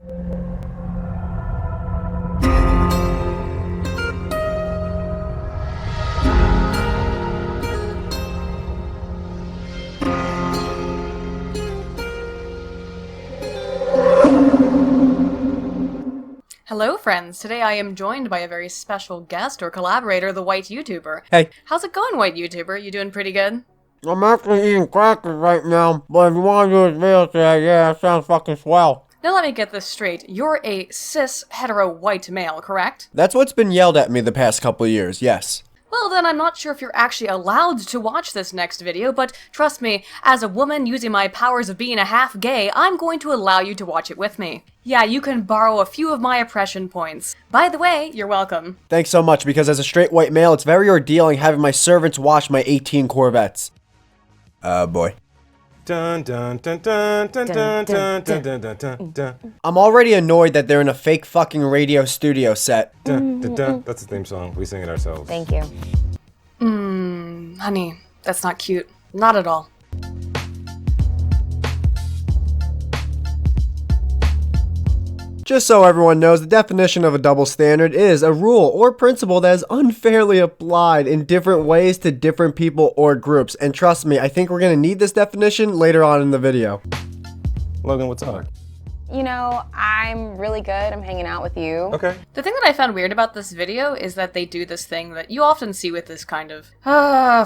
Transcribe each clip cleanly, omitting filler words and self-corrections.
Hello friends, today I am joined by a very special guest or collaborator, the White YouTuber. Hey. How's it going, White YouTuber? You doing pretty good? I'm actually eating crackers right now, but if you want to do this video today, yeah, that sounds fucking swell. Now let me get this straight. You're a cis, hetero, white male, correct? That's what's been yelled at me the past couple of years, yes. Well then, I'm not sure if you're actually allowed to watch this next video, but trust me, as a woman using my powers of being a half gay, I'm going to allow you to watch it with me. Yeah, you can borrow a few of my oppression points. By the way, you're welcome. Thanks so much, because as a straight white male, it's very ordealing having my servants watch my 18 Corvettes. Boy. Dun dun dun dun dun dun dun dun dun dun dun dun. I'm already annoyed that they're in a fake fucking radio studio set. Dun dun dun. That's the theme song. We sing it ourselves. Thank you. Honey, that's not cute. Not at all. Just so everyone knows, the definition of a double standard is a rule or principle that is unfairly applied in different ways to different people or groups. And trust me, I think we're going to need this definition later on in the video. Logan, what's up? You know, I'm really good. I'm hanging out with you. Okay. The thing that I found weird about this video is that they do this thing that you often see with this kind of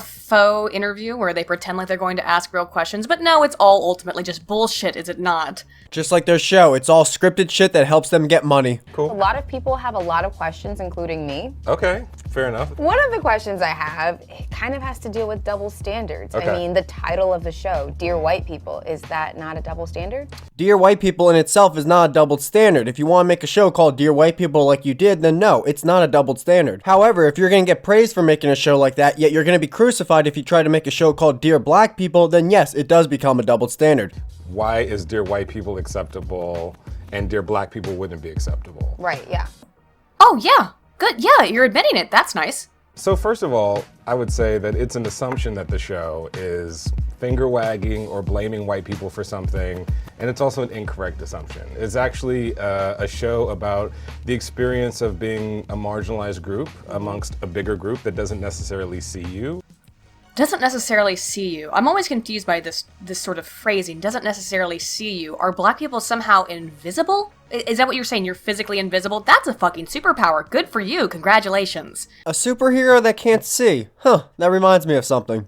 faux interview where they pretend like they're going to ask real questions, but no, it's all ultimately just bullshit, is it not? Just like their show, it's all scripted shit that helps them get money. A Cool. lot of people have a lot of questions, including me. Okay. Fair enough. One of the questions I have, it kind of has to deal with double standards. Okay. I mean, the title of the show, Dear White People, is that not a double standard? Dear White People in itself is not a doubled standard. If you want to make a show called Dear White People like you did, then no, it's not a doubled standard. However, if you're going to get praised for making a show like that, yet you're going to be crucified if you try to make a show called Dear Black People, then yes, it does become a doubled standard. Why is Dear White People acceptable and Dear Black People wouldn't be acceptable? Right, yeah. Oh yeah, good, yeah, you're admitting it, that's nice. So first of all, I would say that it's an assumption that the show is finger wagging or blaming white people for something, and it's also an incorrect assumption. It's actually a show about the experience of being a marginalized group amongst a bigger group that doesn't necessarily see you. Doesn't necessarily see you. I'm always confused by this sort of phrasing, doesn't necessarily see you. Are black people somehow invisible? Is that what you're saying, you're physically invisible? That's a fucking superpower. Good for you, congratulations. A superhero that can't see. Huh, that reminds me of something.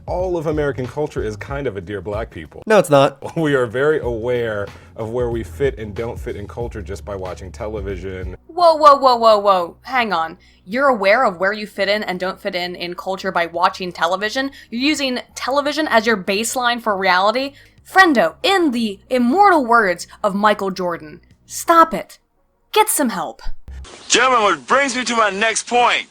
All of American culture is kind of a Dear Black People. No, it's not. We are very aware of where we fit and don't fit in culture just by watching television. Whoa, hang on. You're aware of where you fit in and don't fit in culture by watching television? You're using television as your baseline for reality? Friendo, in the immortal words of Michael Jordan, stop it. Get some help. Gentlemen, which brings me to my next point.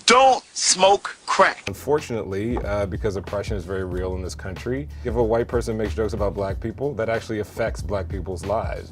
Don't smoke crack. Unfortunately, because oppression is very real in this country, if a white person makes jokes about black people, that actually affects black people's lives.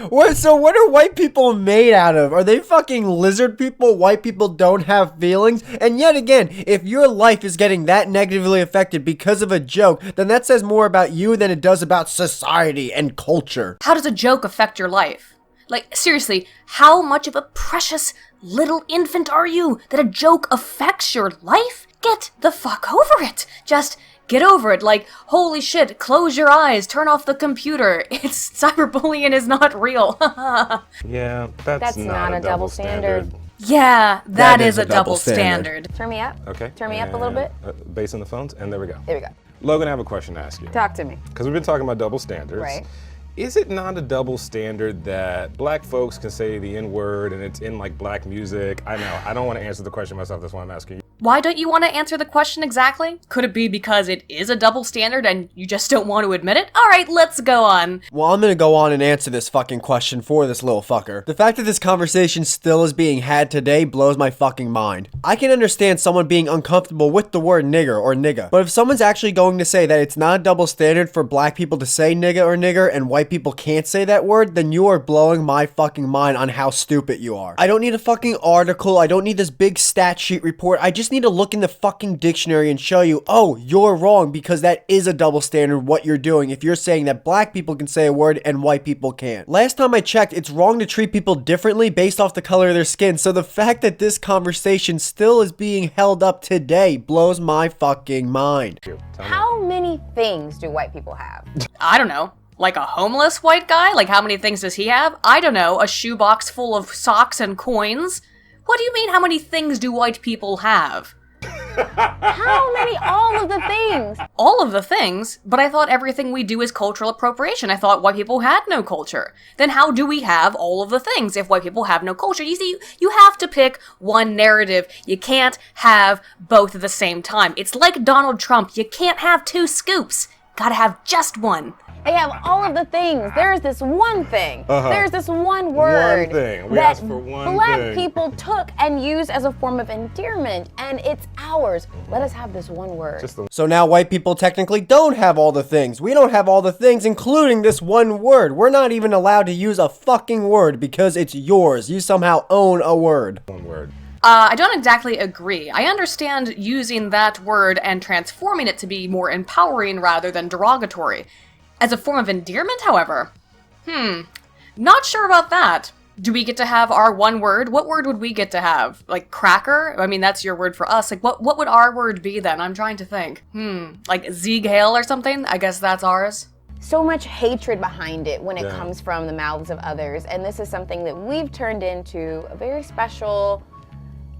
Wait, so what are white people made out of? Are they fucking lizard people? White people don't have feelings? And yet again, if your life is getting that negatively affected because of a joke, then that says more about you than it does about society and culture. How does a joke affect your life? Like, seriously, how much of a precious little infant are you that a joke affects your life? Get the fuck over it. Just get over it. Like, holy shit, close your eyes, turn off the computer. It's cyberbullying is not real. Yeah, that's not a double standard. Yeah, that is a double standard. Turn me up. Okay. Turn me up a little bit. Bass on the phones, and there we go. There we go. Logan, I have a question to ask you. Talk to me. Because we've been talking about double standards. Right. Is it not a double standard that black folks can say the N-word and it's in like black music? I know, I don't want to answer the question myself, that's why I'm asking you. Why don't you want to answer the question exactly? Could it be because it is a double standard and you just don't want to admit it? Alright, let's go on. Well, I'm gonna go on and answer this fucking question for this little fucker. The fact that this conversation still is being had today blows my fucking mind. I can understand someone being uncomfortable with the word nigger or nigga, but if someone's actually going to say that it's not a double standard for black people to say nigga or nigger and white people can't say that word, then you are blowing my fucking mind on how stupid you are. I don't need a fucking article, I don't need this big stat sheet report, I just just need to look in the fucking dictionary and show you, oh, you're wrong, because that is a double standard what you're doing if you're saying that black people can say a word and white people can't. Last time I checked, it's wrong to treat people differently based off the color of their skin, so the fact that this conversation still is being held up today blows my fucking mind. How many things do white people have? I don't know. Like a homeless white guy? Like how many things does he have? I don't know. A shoebox full of socks and coins? What do you mean, how many things do white people have? How many? All of the things. All of the things? But I thought everything we do is cultural appropriation. I thought white people had no culture. Then how do we have all of the things if white people have no culture? You see, you have to pick one narrative. You can't have both at the same time. It's like Donald Trump. You can't have two scoops. Gotta have just one. They have all of the things. There's this one thing. There's this one word One thing. We that asked for one black thing. people took and used as a form of endearment, and it's ours. Let us have this one word. So now white people technically don't have all the things. We don't have all the things, including this one word. We're not even allowed to use a fucking word because it's yours. You somehow own a word. One word. I don't exactly agree. I understand using that word and transforming it to be more empowering rather than derogatory. As a form of endearment, however, not sure about that. Do we get to have our one word? What word would we get to have? Like cracker? I mean, that's your word for us. Like, what would our word be then? I'm trying to think. Like Sieg Heil or something? I guess that's ours. So much hatred behind it when it comes from the mouths of others, and this is something that we've turned into a very special,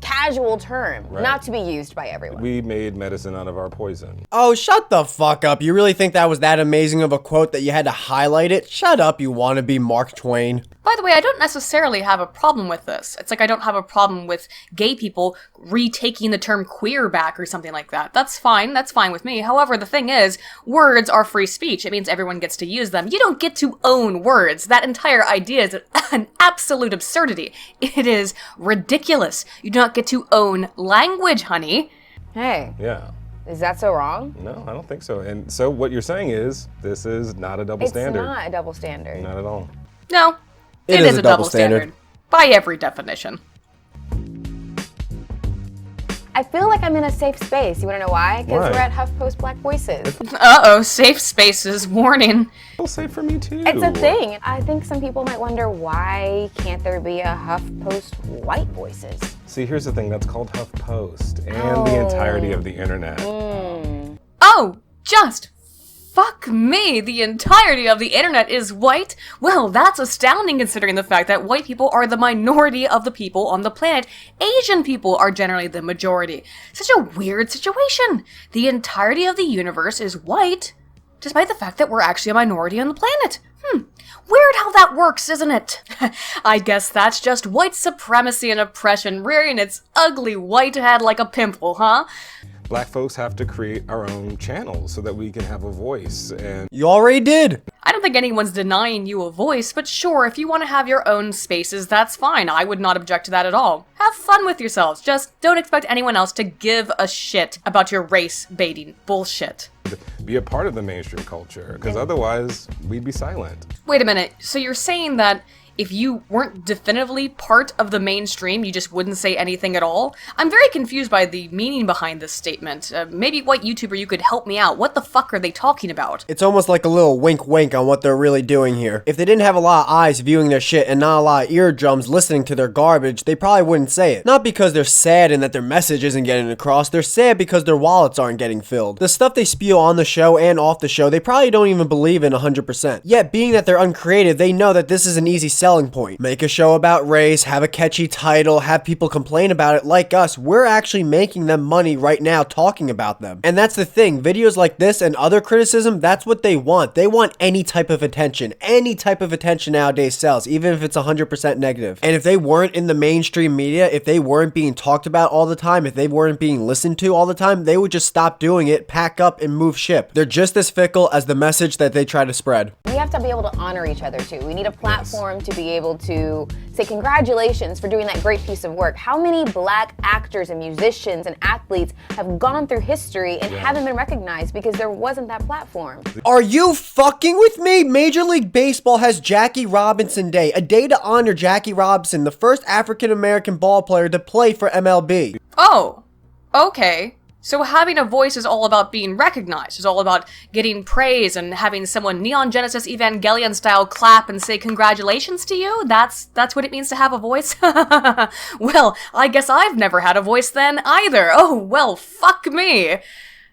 casual term, not to be used by everyone. We made medicine out of our poison. Oh, shut the fuck up. You really think that was that amazing of a quote that you had to highlight it? Shut up, you wannabe Mark Twain. By the way, I don't necessarily have a problem with this. It's like I don't have a problem with gay people retaking the term queer back or something like that. That's fine with me. However, the thing is, words are free speech. It means everyone gets to use them. You don't get to own words. That entire idea is an absolute absurdity. It is ridiculous. You do not get to own language, honey. Hey. Yeah. Is that so wrong? No, I don't think so. And so what you're saying is, this is not a double standard. It's not a double standard. Not at all. No. It is a double standard. By every definition. I feel like I'm in a safe space. You want to know why? Because Why? we're at HuffPost Black Voices. Uh-oh, safe spaces, warning. It'll say for me too. It's a thing. I think some people might wonder, why can't there be a HuffPost White Voices? See, here's the thing. That's called HuffPost and the entirety of the internet. Oh, just fuck me. The entirety of the internet is white? Well, that's astounding considering the fact that white people are the minority of the people on the planet. Asian people are generally the majority. Such a weird situation. The entirety of the universe is white, despite the fact that we're actually a minority on the planet. Weird how that works, isn't it? I guess that's just white supremacy and oppression rearing its ugly white head like a pimple, huh? Black folks have to create our own channels so that we can have a voice. And You already did. I don't think anyone's denying you a voice, but sure, if you want to have your own spaces, that's fine. I would not object to that at all. Have fun with yourselves. Just don't expect anyone else to give a shit about your race baiting bullshit. be a part of the mainstream culture, because otherwise we'd be silent. Wait a minute, so you're saying that if you weren't definitively part of the mainstream, you just wouldn't say anything at all? I'm very confused by the meaning behind this statement. Maybe white YouTuber, you could help me out. What the fuck are they talking about? It's almost like a little wink wink on what they're really doing here. If they didn't have a lot of eyes viewing their shit and not a lot of eardrums listening to their garbage, they probably wouldn't say it. Not because they're sad and that their message isn't getting across, they're sad because their wallets aren't getting filled. The stuff they spew on the show and off the show, they probably don't even believe in 100%. Yet, being that they're uncreative, they know that this is an easy selling point. Make a show about race, have a catchy title, have people complain about it like us. We're actually making them money right now talking about them. And that's the thing, videos like this and other criticism, that's what they want. They want any type of attention. Any type of attention nowadays sells, even if it's 100% negative. And if they weren't in the mainstream media, if they weren't being talked about all the time, if they weren't being listened to all the time, they would just stop doing it, pack up, and move ship. They're just as fickle as the message that they try to spread. We have to be able to honor each other too. We need a platform to be able to say congratulations for doing that great piece of work. How many black actors and musicians and athletes have gone through history and haven't been recognized because there wasn't that platform? Are you fucking with me? Major League Baseball has Jackie Robinson Day, a day to honor Jackie Robinson, the first African-American ball player to play for MLB. Oh, Okay. So having a voice is all about being recognized, is all about getting praise and having someone Neon Genesis Evangelion style clap and say congratulations to you? That's what it means to have a voice? Well, I guess I've never had a voice then either. Oh, well, fuck me.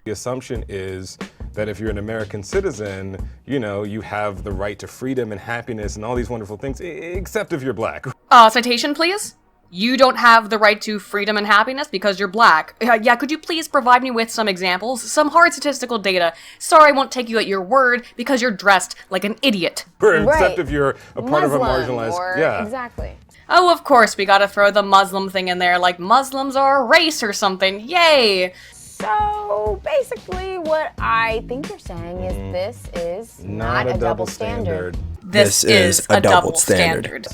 The assumption is that if you're an American citizen, you know, you have the right to freedom and happiness and all these wonderful things, except if you're black. Citation, please? You don't have the right to freedom and happiness because you're black. Yeah, could you please provide me with some examples? Some hard statistical data. Sorry, I won't take you at your word because you're dressed like an idiot. Except if you're a part of a marginalized... Or, exactly. Oh, of course, we gotta throw the Muslim thing in there, like Muslims are a race or something. Yay! So, basically, what I think you're saying is this is not a double standard. This is a double standard.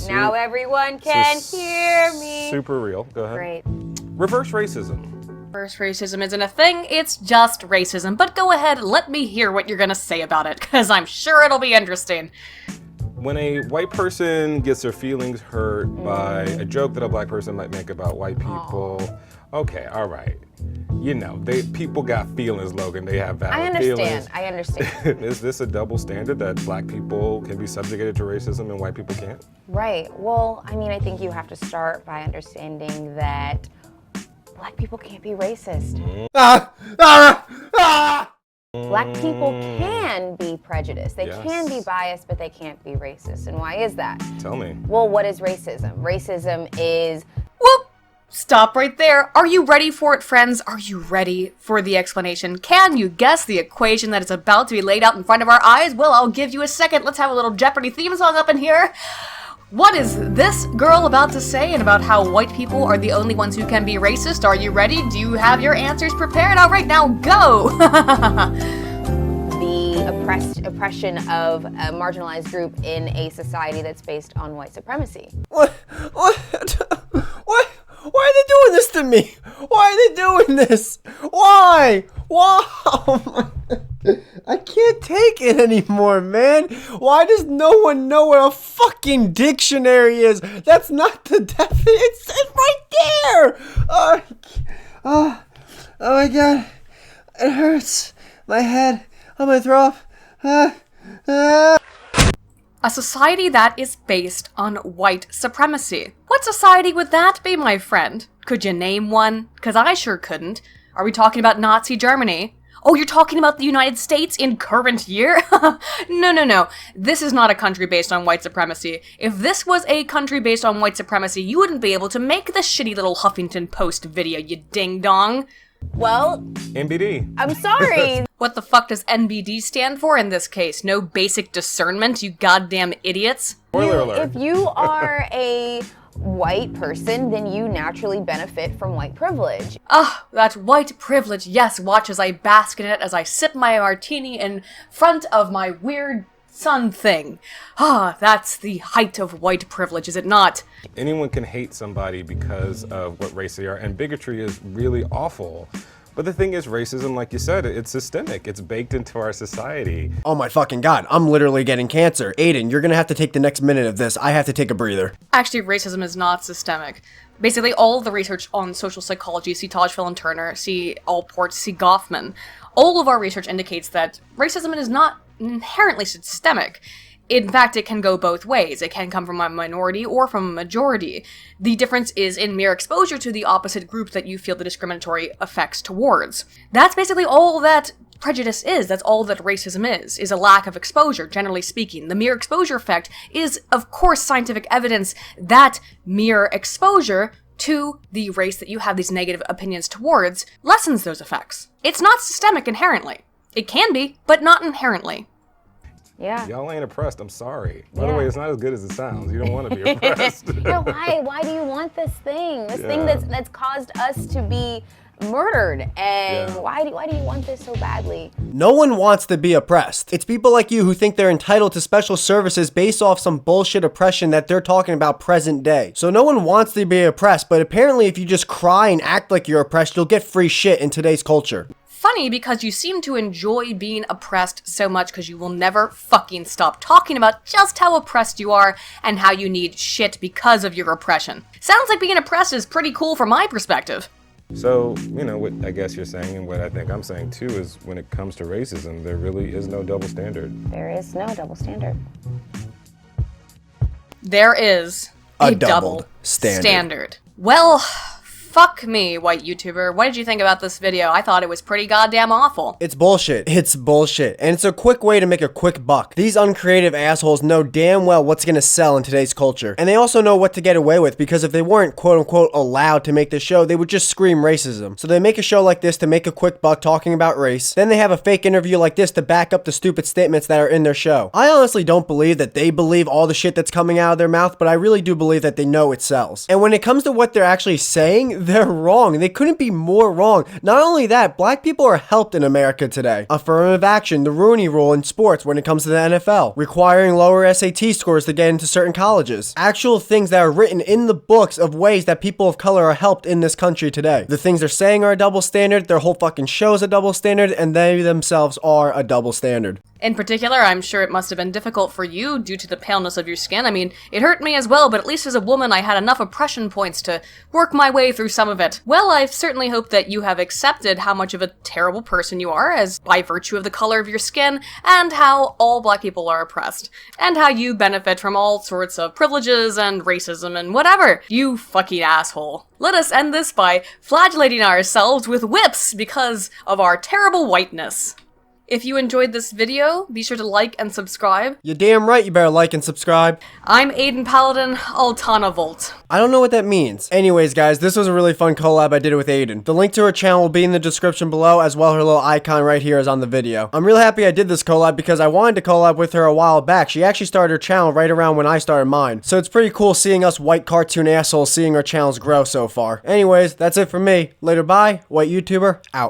Now everyone can hear me. Super real. Go ahead. Great. Reverse racism. Reverse racism isn't a thing, it's just racism. But go ahead, let me hear what you're gonna say about it, because I'm sure it'll be interesting. When a white person gets their feelings hurt by a joke that a black person might make about white people, okay, all right. You know, people got feelings, Logan. They have valid feelings. I understand. Is this a double standard that black people can be subjugated to racism and white people can't? Right. Well, I mean, I think you have to start by understanding that black people can't be racist. Black people can be prejudiced. They can be biased, but they can't be racist. And why is that? Tell me. Well, what is racism? Racism is... Whoop! Stop right there. Are you ready for it, friends? Are you ready for the explanation? Can you guess the equation that is about to be laid out in front of our eyes? Well, I'll give you a second. Let's have a little Jeopardy theme song up in here. What is this girl about to say and about how white people are the only ones who can be racist? Are you ready? Do you have your answers prepared? All right, now go! The oppression of a marginalized group in a society that's based on white supremacy. What? Why are they doing this to me? Why are they doing this? Why? I can't take it anymore, man. Why does no one know what a fucking dictionary is? That's not the definition. It's right there. Oh my god. It hurts. My head. I'm gonna throw up. A society that is based on white supremacy. What society would that be, my friend? Could you name one? 'Cause I sure couldn't. Are we talking about Nazi Germany? Oh, you're talking about the United States in current year? No. This is not a country based on white supremacy. If this was a country based on white supremacy, you wouldn't be able to make this shitty little Huffington Post video, you ding-dong. Well, NBD. I'm sorry. What the fuck does NBD stand for in this case? No basic discernment, you goddamn idiots? Spoiler alert. If you are a white person, then you naturally benefit from white privilege. That white privilege, yes, watch as I bask in it as I sip my martini in front of my weird sun thing. That's the height of white privilege, is it not? Anyone can hate somebody because of what race they are, and bigotry is really awful. But the thing is, racism, like you said, it's systemic. It's baked into our society. Oh my fucking god, I'm literally getting cancer. Aiden, you're gonna have to take the next minute of this. I have to take a breather. Actually, racism is not systemic. Basically, all the research on social psychology, see Tajfel and Turner, see Allport, see Goffman, all of our research indicates that racism is not inherently systemic. In fact, it can go both ways. It can come from a minority or from a majority. The difference is in mere exposure to the opposite group that you feel the discriminatory effects towards. That's basically all that prejudice is. That's all that racism is a lack of exposure, generally speaking. The mere exposure effect is, of course, scientific evidence that mere exposure to the race that you have these negative opinions towards lessens those effects. It's not systemic inherently. It can be, but not inherently. Yeah. Y'all ain't oppressed, I'm sorry. By the way, it's not as good as it sounds. You don't want to be oppressed. Yeah, why? Why do you want this thing? This thing that's caused us to be murdered. And why do you want this so badly? No one wants to be oppressed. It's people like you who think they're entitled to special services based off some bullshit oppression that they're talking about present day. So no one wants to be oppressed, but apparently if you just cry and act like you're oppressed, you'll get free shit in today's culture. Funny, because you seem to enjoy being oppressed so much because you will never fucking stop talking about just how oppressed you are and how you need shit because of your oppression. Sounds like being oppressed is pretty cool from my perspective. So, you know, what I guess you're saying, and what I think I'm saying too, is when it comes to racism, there really is no double standard. There is no double standard. There is A a double doubled standard. Well, fuck me, white YouTuber. What did you think about this video? I thought it was pretty goddamn awful. It's bullshit. It's bullshit. And it's a quick way to make a quick buck. These uncreative assholes know damn well what's gonna sell in today's culture. And they also know what to get away with, because if they weren't quote unquote allowed to make the show, they would just scream racism. So they make a show like this to make a quick buck talking about race. Then they have a fake interview like this to back up the stupid statements that are in their show. I honestly don't believe that they believe all the shit that's coming out of their mouth, but I really do believe that they know it sells. And when it comes to what they're actually saying, they're wrong. They couldn't be more wrong. Not only that, black people are helped in America today. Affirmative action, the Rooney Rule in sports when it comes to the NFL, requiring lower SAT scores to get into certain colleges. Actual things that are written in the books of ways that people of color are helped in this country today. The things they're saying are a double standard, their whole fucking show is a double standard, and they themselves are a double standard. In particular, I'm sure it must have been difficult for you due to the paleness of your skin. I mean, it hurt me as well, but at least as a woman I had enough oppression points to work my way through some of it. Well, I certainly hope that you have accepted how much of a terrible person you are as by virtue of the color of your skin, and how all black people are oppressed, and how you benefit from all sorts of privileges and racism and whatever. You fucking asshole. Let us end this by flagellating ourselves with whips because of our terrible whiteness. If you enjoyed this video, be sure to like and subscribe. You're damn right you better like and subscribe. I'm Aiden Paladin, Altana Volt. I don't know what that means. Anyways, guys, this was a really fun collab I did it with Aiden. The link to her channel will be in the description below, as well her little icon right here is on the video. I'm really happy I did this collab because I wanted to collab with her a while back. She actually started her channel right around when I started mine. So it's pretty cool seeing us white cartoon assholes seeing our channels grow so far. Anyways, that's it for me. Later, bye. White YouTuber, out.